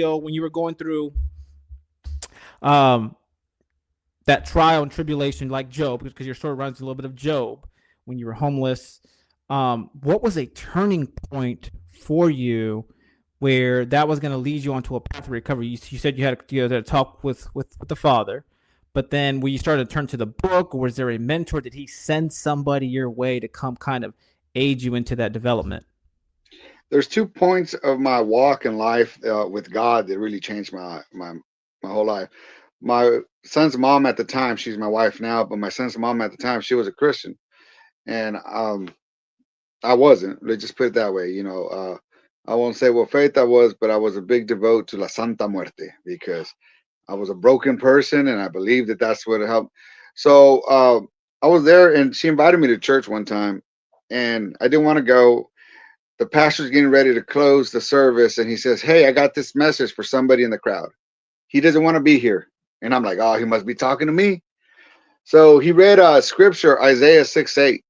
when you were going through um, that trial and tribulation, like Job, because your story runs a little bit of Job when you were homeless. What was a turning point for you where that was going to lead you onto a path of recovery? You said you had a talk with the Father, but then when you started to turn to the book, or was there a mentor? Did he send somebody your way to come kind of aid you into that development? There's 2 points of my walk in life with God that really changed my whole life. My son's mom at the time, she's my wife now, but my son's mom at the time, she was a Christian, and I wasn't. Let's just put it that way. I won't say what faith I was, but I was a big devote to La Santa Muerte because I was a broken person, and I believed that that's what helped. So I was there, and she invited me to church one time, and I didn't want to go. The pastor's getting ready to close the service, and he says, "Hey, I got this message for somebody in the crowd. He doesn't want to be here." And I'm like, "Oh, he must be talking to me." So he read scripture, Isaiah 6:8.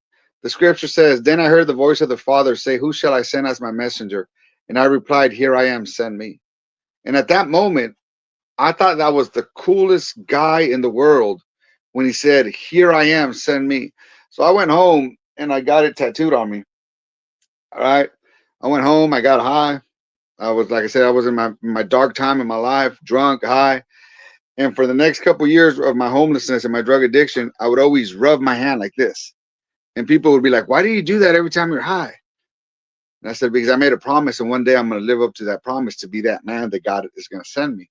The scripture says, "Then I heard the voice of the Father say, 'Who shall I send as my messenger?' And I replied, 'Here I am, send me.'" And at that moment, I thought that was the coolest guy in the world when he said, "Here I am, send me." So I went home and I got it tattooed on me. All right. I went home, I got high. I was, like I said, I was in my dark time in my life, drunk, high. And for the next couple of years of my homelessness and my drug addiction, I would always rub my hand like this. And people would be like, "Why do you do that every time you're high?" And I said, "Because I made a promise, and one day I'm going to live up to that promise to be that man that God is going to send me."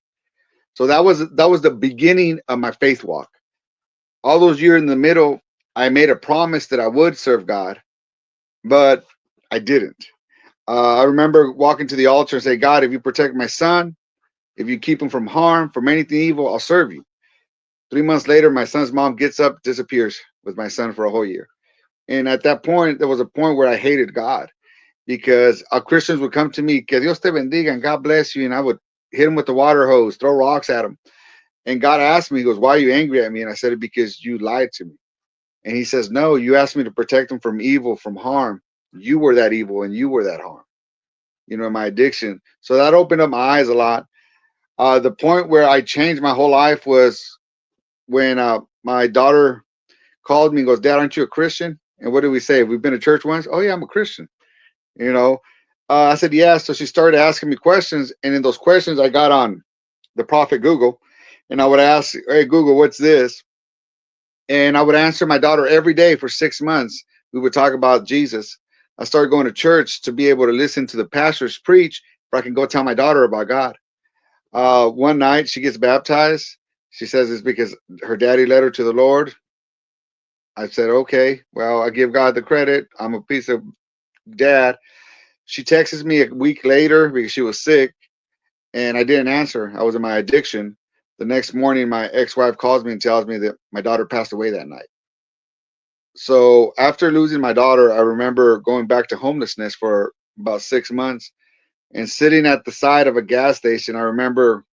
So that was the beginning of my faith walk. All those years in the middle, I made a promise that I would serve God, but I didn't. I remember walking to the altar and say, "God, if you protect my son, if you keep him from harm, from anything evil, I'll serve you." 3 months later, my son's mom gets up, disappears with my son for a whole year. And at that point, there was a point where I hated God because Christians would come to me, "Que Dios te bendiga," and "God bless you." And I would hit him with the water hose, throw rocks at him. And God asked me, he goes, "Why are you angry at me?" And I said, "Because you lied to me." And he says, "No, you asked me to protect him from evil, from harm. You were that evil and you were that harm, my addiction." So that opened up my eyes a lot. The point where I changed my whole life was when my daughter called me and goes, "Dad, aren't you a Christian?" And what did we say? "We've been to church once." "Oh, yeah, I'm a Christian." You know, I said, "Yeah." So she started asking me questions. And in those questions, I got on the prophet Google, and I would ask, "Hey, Google, what's this?" And I would answer my daughter every day for 6 months. We would talk about Jesus. I started going to church to be able to listen to the pastors preach, where I can go tell my daughter about God. One night she gets baptized. She says it's because her daddy led her to the Lord. I said, "Okay, well, I give God the credit. I'm a piece of dad." She texts me a week later because she was sick, and I didn't answer. I was in my addiction. The next morning, my ex-wife calls me and tells me that my daughter passed away that night. So after losing my daughter, I remember going back to homelessness for about 6 months and sitting at the side of a gas station. I remember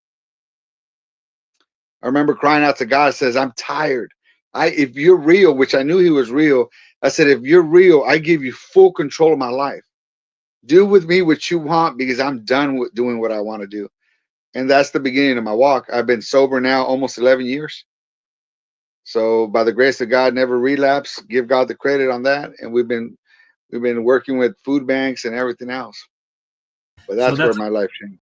crying out to God, says, "I'm tired. If you're real," which I knew he was real. I said, "If you're real, I give you full control of my life. Do with me what you want because I'm done with doing what I want to do." And that's the beginning of my walk. I've been sober now almost 11 years. So by the grace of God, never relapse. Give God the credit on that. And we've been working with food banks and everything else. But So that's where that's my life changed.